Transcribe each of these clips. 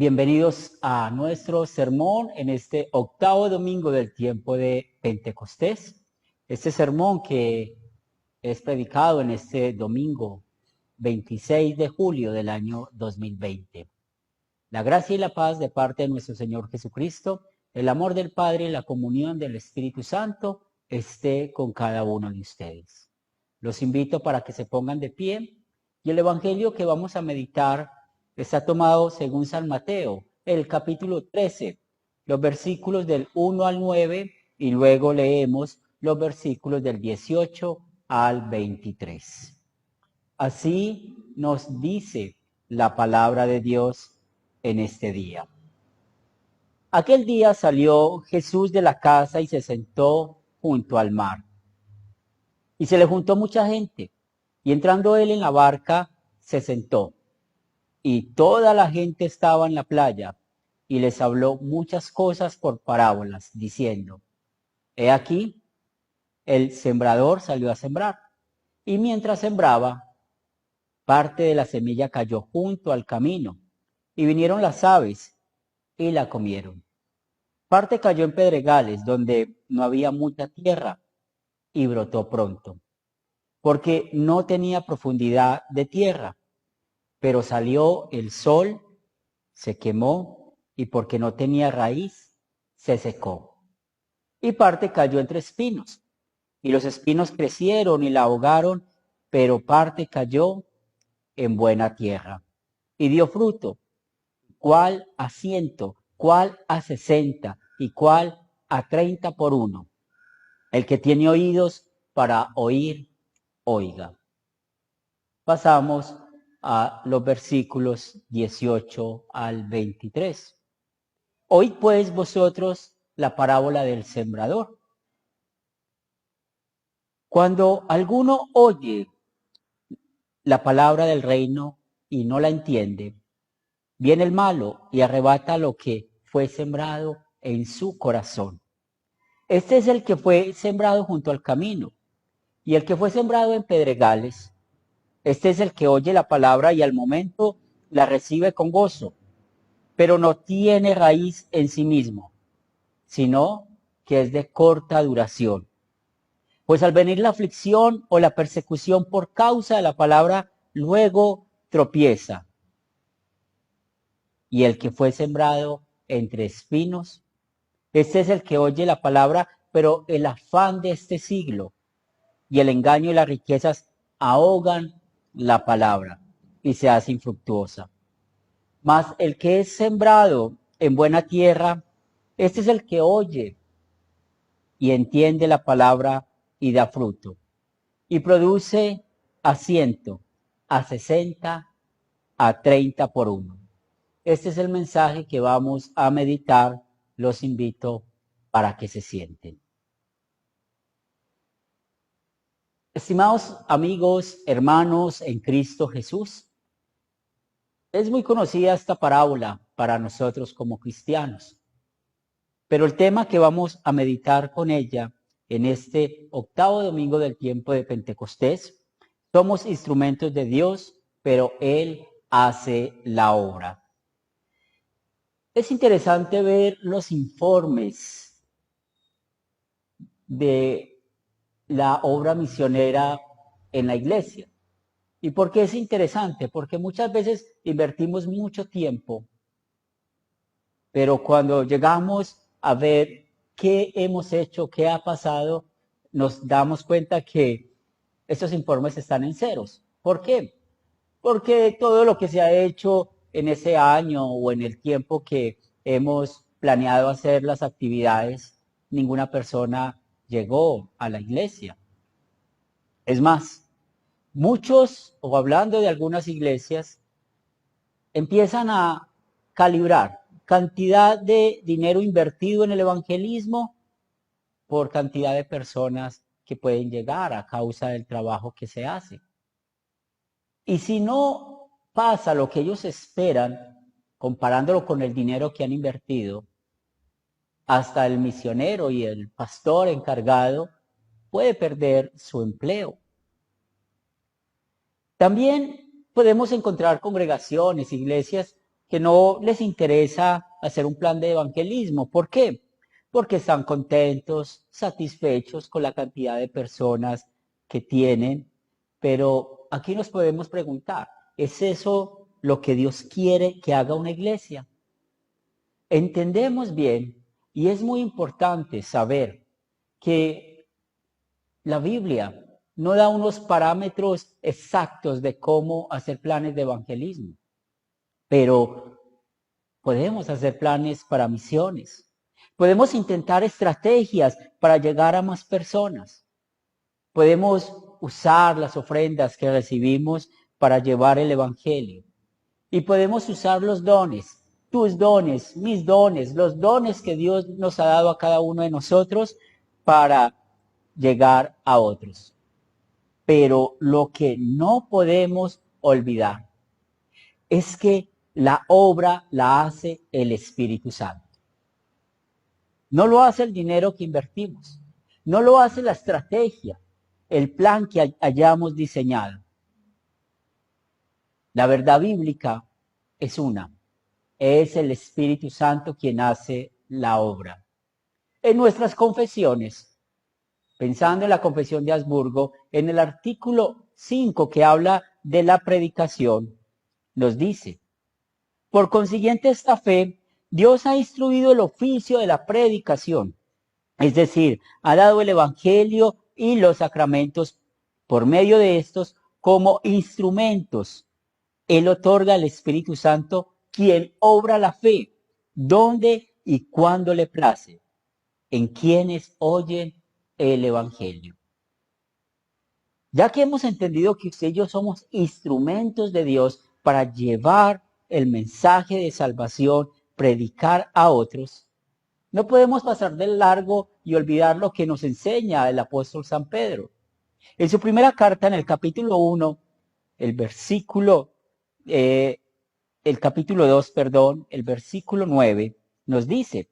Bienvenidos a nuestro sermón en este octavo domingo del tiempo de Pentecostés. Este sermón que es predicado en este domingo 26 de julio del año 2020. La gracia y la paz de parte de nuestro Señor Jesucristo, el amor del Padre y la comunión del Espíritu Santo esté con cada uno de ustedes. Los invito para que se pongan de pie y el evangelio que vamos a meditar está tomado según San Mateo, el capítulo 13, los versículos del 1 al 9 y luego leemos los versículos del 18 al 23. Así nos dice la palabra de Dios en este día. Aquel día salió Jesús de la casa y se sentó junto al mar. Y se le juntó mucha gente, y entrando él en la barca, se sentó. Y toda la gente estaba en la playa, y les habló muchas cosas por parábolas, diciendo: He aquí, el sembrador salió a sembrar, y mientras sembraba, parte de la semilla cayó junto al camino, y vinieron las aves y la comieron. Parte cayó en pedregales, donde no había mucha tierra, y brotó pronto, porque no tenía profundidad de tierra. Pero salió el sol, se quemó, y porque no tenía raíz, se secó. Y parte cayó entre espinos, y los espinos crecieron y la ahogaron, pero parte cayó en buena tierra, y dio fruto, cuál a 100, cuál a 60, y cuál a 30 por uno. El que tiene oídos para oír, oiga. Pasamos a los versículos 18 al 23. Oíd pues vosotros la parábola del sembrador. Cuando alguno oye la palabra del reino y no la entiende, viene el malo y arrebata lo que fue sembrado en su corazón. Este es el que fue sembrado junto al camino, y el que fue sembrado en pedregales. Este es el que oye la palabra y al momento la recibe con gozo, pero no tiene raíz en sí mismo, sino que es de corta duración. Pues al venir la aflicción o la persecución por causa de la palabra, luego tropieza. Y el que fue sembrado entre espinos, este es el que oye la palabra, pero el afán de este siglo y el engaño y las riquezas ahogan la palabra y se hace infructuosa. Mas el que es sembrado en buena tierra, este es el que oye y entiende la palabra y da fruto, y produce a 100, a 60, a 30 por uno. Este es el mensaje que vamos a meditar. Los invito para que se sienten. Estimados amigos, hermanos en Cristo Jesús, es muy conocida esta parábola para nosotros como cristianos, pero el tema que vamos a meditar con ella en este octavo domingo del tiempo de Pentecostés, somos instrumentos de Dios, pero Él hace la obra. Es interesante ver los informes de la obra misionera en la iglesia. ¿Y por qué es interesante? Porque muchas veces invertimos mucho tiempo, pero cuando llegamos a ver qué hemos hecho, qué ha pasado, nos damos cuenta que estos informes están en ceros. ¿Por qué? Porque todo lo que se ha hecho en ese año o en el tiempo que hemos planeado hacer las actividades, ninguna persona llegó a la iglesia. Es más, muchos, o hablando de algunas iglesias, empiezan a calibrar cantidad de dinero invertido en el evangelismo por cantidad de personas que pueden llegar a causa del trabajo que se hace. Y si no pasa lo que ellos esperan, comparándolo con el dinero que han invertido, hasta el misionero y el pastor encargado puede perder su empleo. También podemos encontrar congregaciones, iglesias que no les interesa hacer un plan de evangelismo. ¿Por qué? Porque están contentos, satisfechos con la cantidad de personas que tienen. Pero aquí nos podemos preguntar, ¿es eso lo que Dios quiere que haga una iglesia? Entendemos bien, y es muy importante saber que la Biblia no da unos parámetros exactos de cómo hacer planes de evangelismo, pero podemos hacer planes para misiones. Podemos intentar estrategias para llegar a más personas. Podemos usar las ofrendas que recibimos para llevar el evangelio. Y podemos usar los dones, tus dones, mis dones, los dones que Dios nos ha dado a cada uno de nosotros para llegar a otros. Pero lo que no podemos olvidar es que la obra la hace el Espíritu Santo. No lo hace el dinero que invertimos, no lo hace la estrategia, el plan que hayamos diseñado. La verdad bíblica es una. Es el Espíritu Santo quien hace la obra. En nuestras confesiones, pensando en la confesión de Habsburgo, en el artículo 5 que habla de la predicación, nos dice: por consiguiente, esta fe, Dios ha instruido el oficio de la predicación, es decir, ha dado el Evangelio y los sacramentos por medio de estos como instrumentos. Él otorga al Espíritu Santo, quien obra la fe, donde y cuando le place, en quienes oyen el Evangelio. Ya que hemos entendido que usted y yo somos instrumentos de Dios para llevar el mensaje de salvación, predicar a otros, no podemos pasar de largo y olvidar lo que nos enseña el apóstol San Pedro. En su primera carta, en el capítulo 1, el versículo, el capítulo 2, perdón, el versículo 9, nos dice: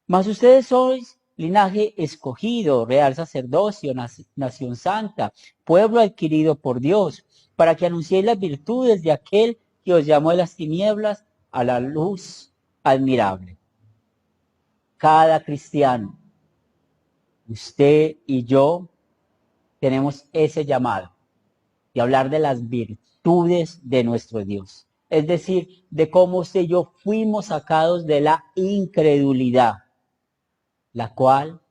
mas ustedes sois linaje escogido, real sacerdocio, nación santa, pueblo adquirido por Dios, para que anunciéis las virtudes de aquel que os llamó de las tinieblas a la luz admirable. Cada cristiano, usted y yo, tenemos ese llamado de hablar de las virtudes de nuestro Dios. Es decir, de cómo usted y yo fuimos sacados de la incredulidad, la cual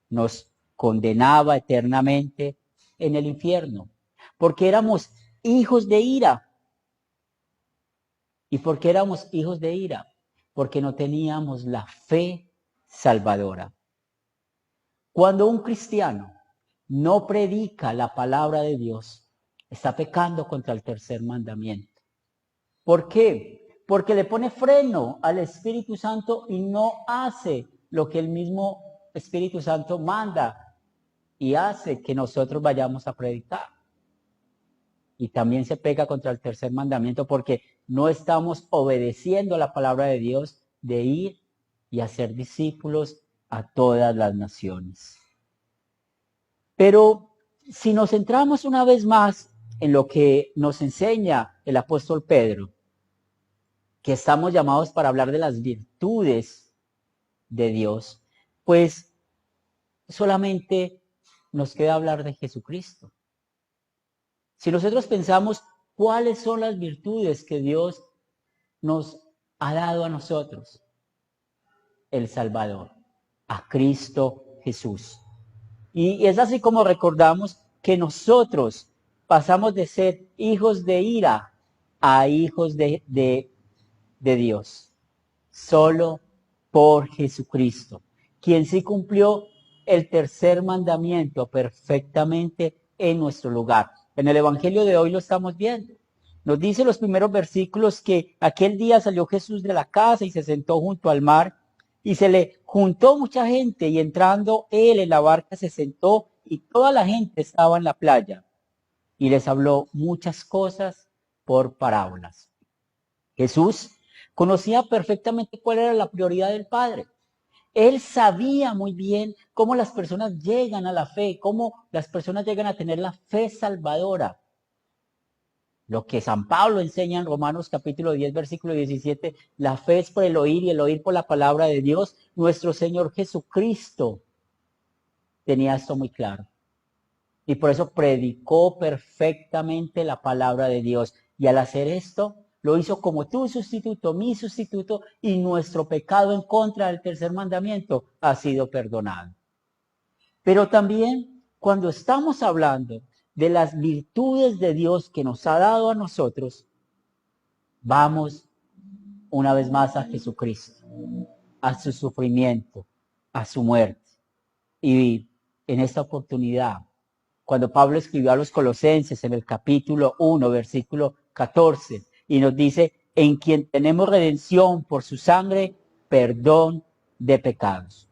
nos condenaba eternamente en el infierno, porque éramos hijos de ira. ¿Y por qué éramos hijos de ira? Porque no teníamos la fe salvadora. Cuando un cristiano no predica la palabra de Dios, está pecando contra el tercer mandamiento. ¿Por qué? Porque le pone freno al Espíritu Santo y no hace lo que el mismo Espíritu Santo manda y hace que nosotros vayamos a predicar. Y también se pega contra el tercer mandamiento porque no estamos obedeciendo la palabra de Dios de ir y hacer discípulos a todas las naciones. Pero si nos centramos una vez más en lo que nos enseña el apóstol Pedro, que estamos llamados para hablar de las virtudes de Dios, pues solamente nos queda hablar de Jesucristo. Si nosotros pensamos cuáles son las virtudes que Dios nos ha dado a nosotros, el Salvador, a Cristo Jesús. Y es así como recordamos que nosotros pasamos de ser hijos de ira a hijos de Dios, solo por Jesucristo, quien sí cumplió el tercer mandamiento perfectamente en nuestro lugar. En el Evangelio de hoy lo estamos viendo. Nos dice los primeros versículos que aquel día salió Jesús de la casa y se sentó junto al mar y se le juntó mucha gente y entrando él en la barca se sentó y toda la gente estaba en la playa y les habló muchas cosas por parábolas. Jesús conocía perfectamente cuál era la prioridad del Padre. Él sabía muy bien cómo las personas llegan a la fe, cómo las personas llegan a tener la fe salvadora. Lo que San Pablo enseña en Romanos capítulo 10, versículo 17, la fe es por el oír y el oír por la palabra de Dios. Nuestro Señor Jesucristo tenía esto muy claro. Y por eso predicó perfectamente la palabra de Dios. Y al hacer esto, lo hizo como tu sustituto, mi sustituto, y nuestro pecado en contra del tercer mandamiento ha sido perdonado. Pero también cuando estamos hablando de las virtudes de Dios que nos ha dado a nosotros, vamos una vez más a Jesucristo, a su sufrimiento, a su muerte. Y en esta oportunidad, cuando Pablo escribió a los Colosenses en el capítulo 1, versículo 14, y nos dice, en quien tenemos redención por su sangre, perdón de pecados.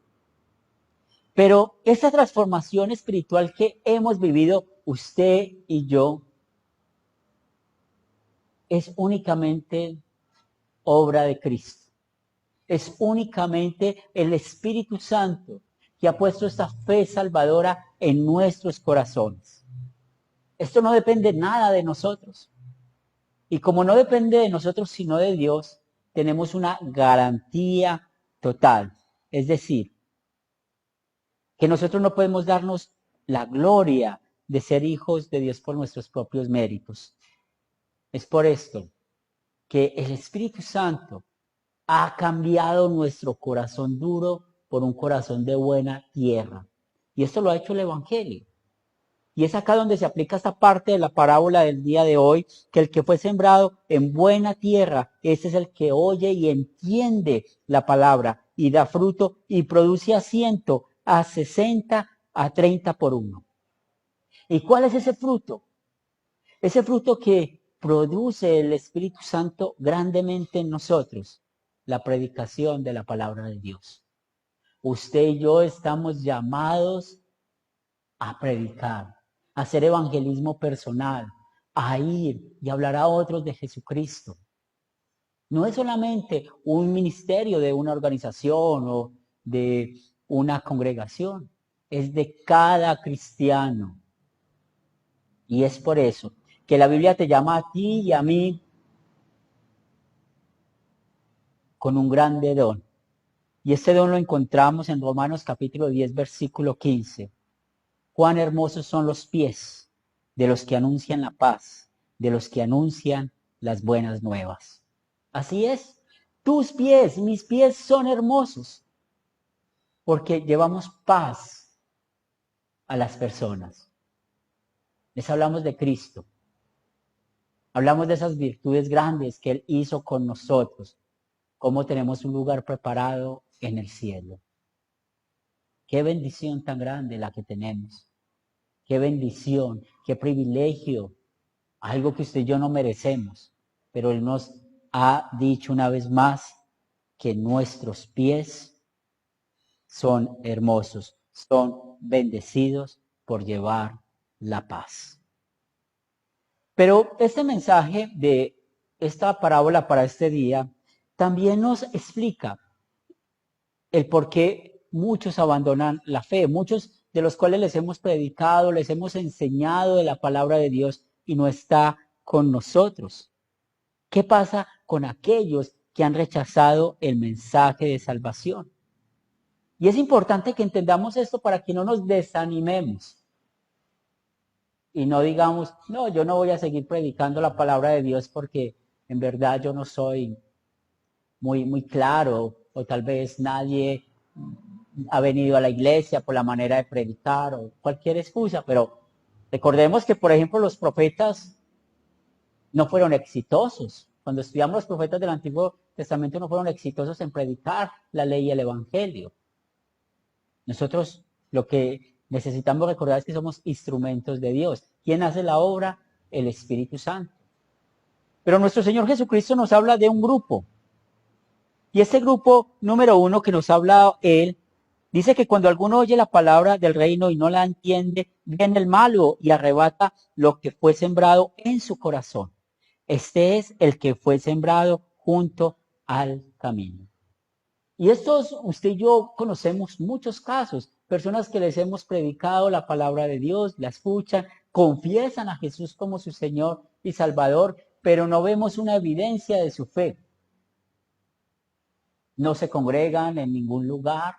Pero esta transformación espiritual que hemos vivido usted y yo es únicamente obra de Cristo. Es únicamente el Espíritu Santo que ha puesto esta fe salvadora en nuestros corazones. Esto no depende nada de nosotros. Y como no depende de nosotros sino de Dios, tenemos una garantía total. Es decir, que nosotros no podemos darnos la gloria de ser hijos de Dios por nuestros propios méritos. Es por esto que el Espíritu Santo ha cambiado nuestro corazón duro por un corazón de buena tierra. Y esto lo ha hecho el Evangelio. Y es acá donde se aplica esta parte de la parábola del día de hoy, que el que fue sembrado en buena tierra, ese es el que oye y entiende la palabra y da fruto y produce a 100, a 60, a 30 por uno. ¿Y cuál es ese fruto? Ese fruto que produce el Espíritu Santo grandemente en nosotros, la predicación de la palabra de Dios. Usted y yo estamos llamados a predicar, a hacer evangelismo personal, a ir y hablar a otros de Jesucristo. No es solamente un ministerio de una organización o de una congregación, es de cada cristiano. Y es por eso que la Biblia te llama a ti y a mí con un grande don. Y este don lo encontramos en Romanos capítulo 10, versículo 15. Cuán hermosos son los pies de los que anuncian la paz, de los que anuncian las buenas nuevas. Así es, tus pies, mis pies son hermosos, porque llevamos paz a las personas. Les hablamos de Cristo. Hablamos de esas virtudes grandes que Él hizo con nosotros, cómo tenemos un lugar preparado en el cielo. Qué bendición tan grande la que tenemos. Qué bendición, qué privilegio, algo que usted y yo no merecemos. Pero Él nos ha dicho una vez más que nuestros pies son hermosos, son bendecidos por llevar la paz. Pero este mensaje de esta parábola para este día también nos explica el por qué muchos abandonan la fe, muchos de los cuales les hemos predicado, les hemos enseñado de la palabra de Dios y no está con nosotros. ¿Qué pasa con aquellos que han rechazado el mensaje de salvación? Y es importante que entendamos esto para que no nos desanimemos y no digamos, no, yo no voy a seguir predicando la palabra de Dios porque en verdad yo no soy muy claro, o tal vez nadie ha venido a la iglesia por la manera de predicar o cualquier excusa, pero recordemos que, por ejemplo, los profetas no fueron exitosos. Cuando estudiamos los profetas del Antiguo Testamento no fueron exitosos en predicar la ley y el evangelio. Nosotros lo que necesitamos recordar es que somos instrumentos de Dios. ¿Quién hace la obra? El Espíritu Santo. Pero nuestro Señor Jesucristo nos habla de un grupo. Y ese grupo número 1 que nos habla Él, dice que cuando alguno oye la palabra del reino y no la entiende, viene el malo y arrebata lo que fue sembrado en su corazón. Este es el que fue sembrado junto al camino. Y estos, usted y yo conocemos muchos casos, personas que les hemos predicado la palabra de Dios, la escuchan, confiesan a Jesús como su Señor y Salvador, pero no vemos una evidencia de su fe. No se congregan en ningún lugar,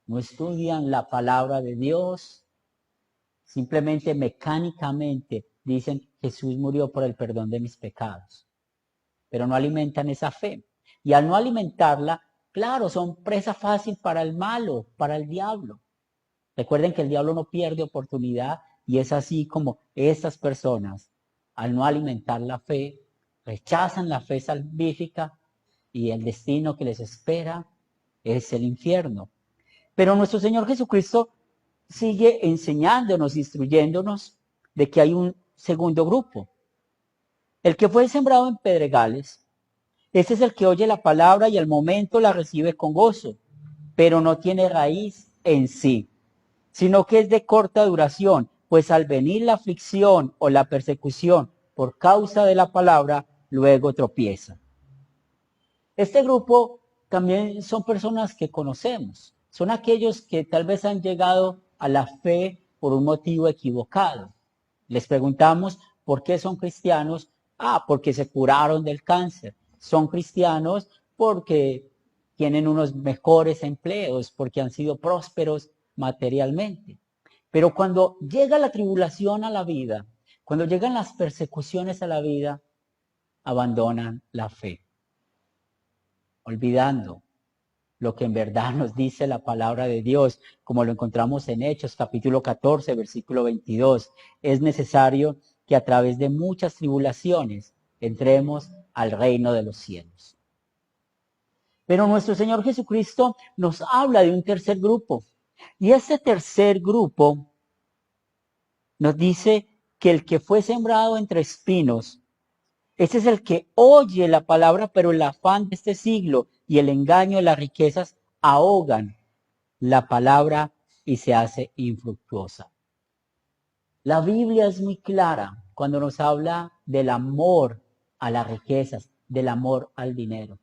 no estudian la palabra de Dios, simplemente mecánicamente dicen Jesús murió por el perdón de mis pecados, pero no alimentan esa fe. Y al no alimentarla, claro, son presa fácil para el malo, para el diablo. Recuerden que el diablo no pierde oportunidad y es así como estas personas, al no alimentar la fe, rechazan la fe salvífica y el destino que les espera es el infierno. Pero nuestro Señor Jesucristo sigue enseñándonos, instruyéndonos de que hay un segundo grupo. El que fue sembrado en pedregales, ese es el que oye la palabra y al momento la recibe con gozo, pero no tiene raíz en sí, sino que es de corta duración, pues al venir la aflicción o la persecución por causa de la palabra, luego tropieza. Este grupo también son personas que conocemos, son aquellos que tal vez han llegado a la fe por un motivo equivocado. Les preguntamos por qué son cristianos. Porque se curaron del cáncer. Son cristianos porque tienen unos mejores empleos, porque han sido prósperos materialmente. Pero cuando llega la tribulación a la vida, cuando llegan las persecuciones a la vida, abandonan la fe, olvidando lo que en verdad nos dice la palabra de Dios, como lo encontramos en Hechos, capítulo 14, versículo 22. Es necesario que a través de muchas tribulaciones entremos al reino de los cielos. Pero nuestro Señor Jesucristo nos habla de un tercer grupo. Y ese tercer grupo nos dice que el que fue sembrado entre espinos, ese es el que oye la palabra, pero el afán de este siglo y el engaño de las riquezas ahogan la palabra y se hace infructuosa. La Biblia es muy clara cuando nos habla del amor a las riquezas, del amor al dinero.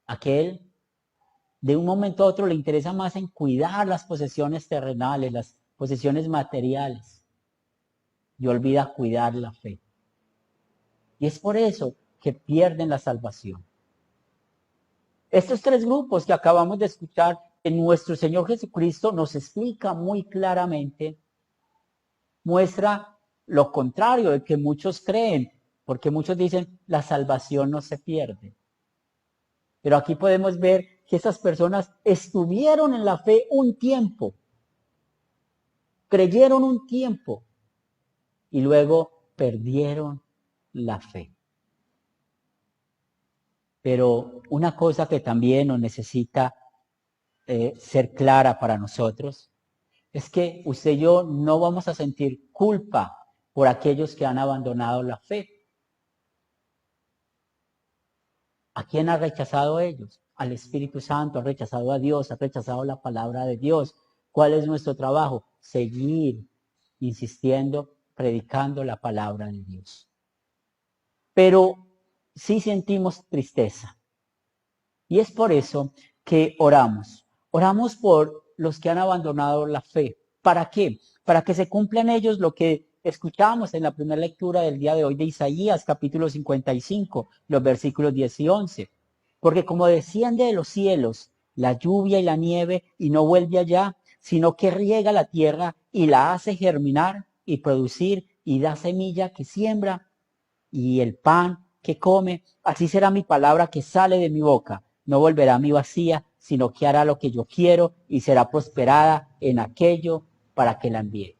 Aquel de un momento a otro le interesa más en cuidar las posesiones terrenales, las posesiones materiales, y olvida cuidar la fe. Y es por eso que pierden la salvación. Estos tres grupos que acabamos de escuchar en nuestro Señor Jesucristo nos explica muy claramente, muestra lo contrario de que muchos creen, porque muchos dicen la salvación no se pierde. Pero aquí podemos ver que esas personas estuvieron en la fe un tiempo, creyeron un tiempo y luego perdieron la fe. Pero una cosa que también nos necesita ser clara para nosotros es que usted y yo no vamos a sentir culpa por aquellos que han abandonado la fe. ¿A quién ha rechazado ellos? Al Espíritu Santo, ha rechazado a Dios, ha rechazado la palabra de Dios. ¿Cuál es nuestro trabajo? Seguir insistiendo, predicando la palabra de Dios. Pero sí sentimos tristeza. Y es por eso que oramos. Oramos por los que han abandonado la fe. ¿Para qué? Para que se cumpla en ellos lo que escuchamos en la primera lectura del día de hoy de Isaías, capítulo 55, los versículos 10 y 11. Porque como desciende de los cielos la lluvia y la nieve y no vuelve allá, sino que riega la tierra y la hace germinar y producir y da semilla que siembra y el pan que come, así será mi palabra que sale de mi boca. No volverá a mí vacía, sino que hará lo que yo quiero y será prosperada en aquello para que la envíe.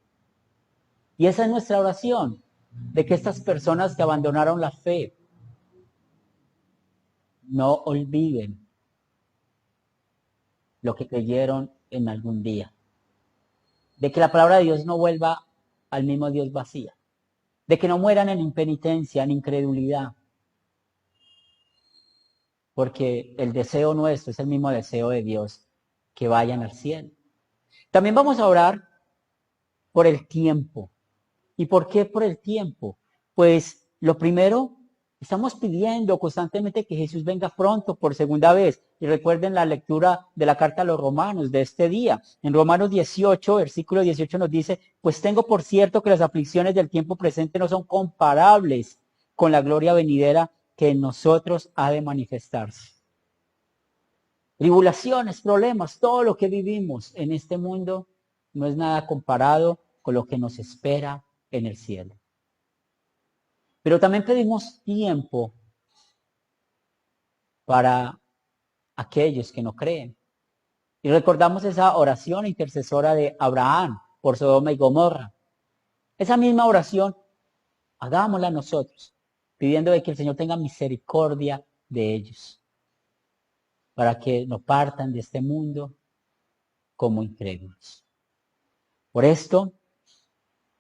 Y esa es nuestra oración, de que estas personas que abandonaron la fe no olviden lo que creyeron en algún día. De que la palabra de Dios no vuelva al mismo Dios vacía. De que no mueran en impenitencia, en incredulidad. Porque el deseo nuestro es el mismo deseo de Dios, que vayan al cielo. También vamos a orar por el tiempo. ¿Y por qué por el tiempo? Pues lo primero Estamos pidiendo constantemente que Jesús venga pronto por segunda vez. Y recuerden la lectura de la carta a los romanos de este día. En Romanos 18, versículo 18 nos dice, pues tengo por cierto que las aflicciones del tiempo presente no son comparables con la gloria venidera que en nosotros ha de manifestarse. Tribulaciones, problemas, todo lo que vivimos en este mundo no es nada comparado con lo que nos espera en el cielo. Pero también pedimos tiempo para aquellos que no creen. Y recordamos esa oración intercesora de Abraham por Sodoma y Gomorra. Esa misma oración, hagámosla nosotros, pidiendo de que el Señor tenga misericordia de ellos, para que no partan de este mundo como incrédulos. Por esto,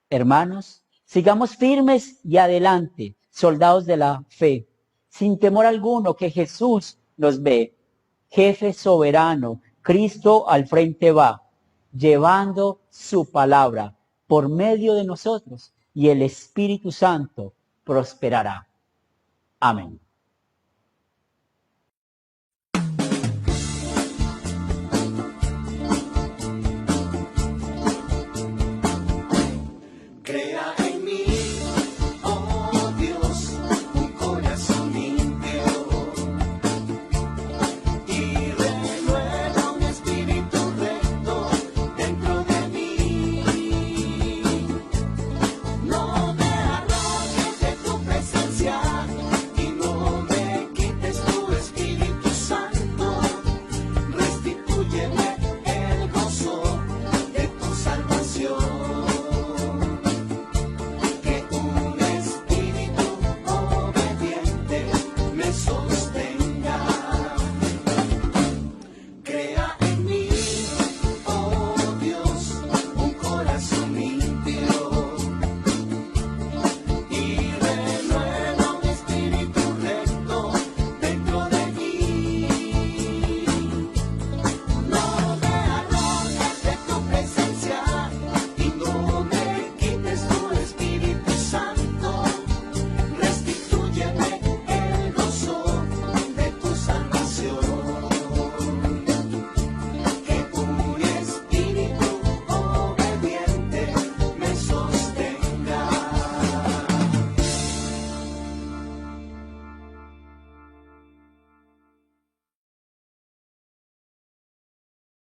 hermanos, sigamos firmes y adelante, soldados de la fe, sin temor alguno que Jesús nos ve, jefe soberano, Cristo al frente va, llevando su palabra por medio de nosotros y el Espíritu Santo prosperará. Amén.